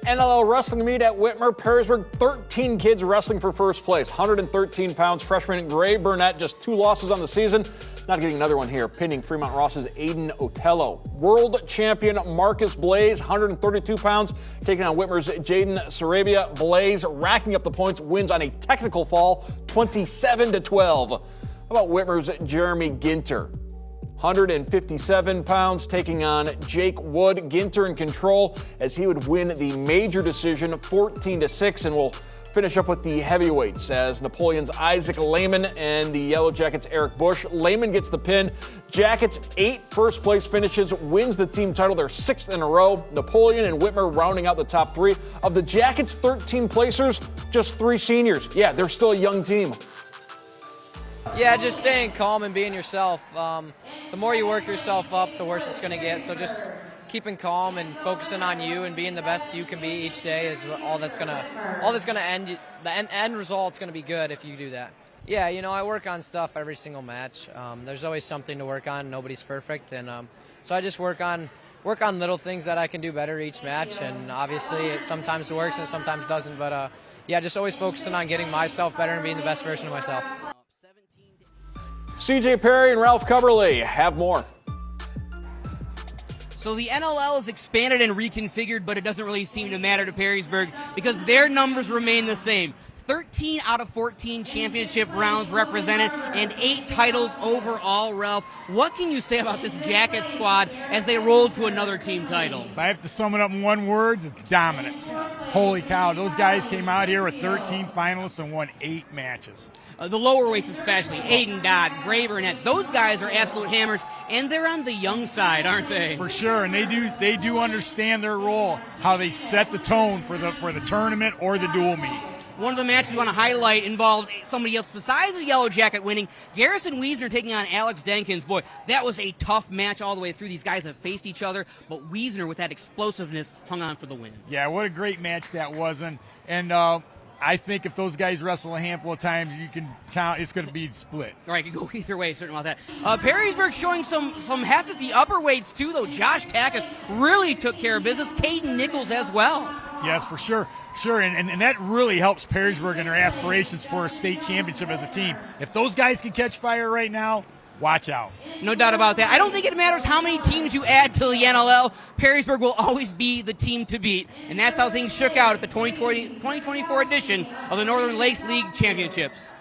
NLL wrestling meet at Whitmer, Perrysburg. 13 kids wrestling for first place. 113 pounds. Freshman Gray Burnett, just 2 losses on the season. Not getting another one here. Pinning Fremont Ross's Aiden Otello. World champion Marcus Blaze, 132 pounds. Taking on Whitmer's Jaden Sarabia. Blaze racking up the points. Wins on a technical fall, 27-12. How about Whitmer's Jeremy Ginter? 157 pounds, taking on Jake Wood. Ginter in control as he would win the major decision 14-6, and we'll finish up with the heavyweights as Napoleon's Isaac Lehman and the Yellow Jackets' Eric Bush. Lehman gets the pin. Jackets 8 first place finishes, wins the team title, their 6th in a row. Napoleon and Whitmer rounding out the top 3. Of the Jackets' 13 placers, just 3 seniors. Yeah, they're still a young team. Yeah, just staying calm and being yourself. The more you work yourself up, the worse it's going to get. So just keeping calm and focusing on you and being the best you can be each day is all that's going to end. The end result's going to be good if you do that. Yeah, you know, I work on stuff every single match. There's always something to work on. Nobody's perfect, and so I just work on little things that I can do better each match. And obviously, it sometimes works and sometimes doesn't. But yeah, just always focusing on getting myself better and being the best version of myself. CJ Perry and Ralph Coverly have more. So the NLL is expanded and reconfigured, but it doesn't really seem to matter to Perrysburg because their numbers remain the same. 13 out of 14 championship rounds represented and 8 titles overall, Ralph. What can you say about this Jacket squad as they roll to another team title? If I have to sum it up in one word, it's dominance. Holy cow, those guys came out here with 13 finalists and won 8 matches. The lower weights especially, Aiden Dodd, Gray Burnett, those guys are absolute hammers, and they're on the young side, aren't they? For sure, and they do understand their role, how they set the tone for the tournament or the dual meet. One of the matches we want to highlight involved somebody else besides the Yellow Jacket winning, Garrison Wiesner taking on Alex Denkins. Boy, that was a tough match all the way through. These guys have faced each other, but Wiesner, with that explosiveness, hung on for the win. Yeah, what a great match that was, and I think if those guys wrestle a handful of times, you can count it's going to be split. All right, it could go either way, certain about that. Perrysburg showing some heft at the upper weights, too, though. Josh Tackus really took care of business. Caden Nichols as well. Yes, for sure. Sure, and that really helps Perrysburg in their aspirations for a state championship as a team. If those guys can catch fire right now, watch out. No doubt about that. I don't think it matters how many teams you add to the NLL. Perrysburg will always be the team to beat, and that's how things shook out at the 2024 edition of the Northern Lakes League Championships.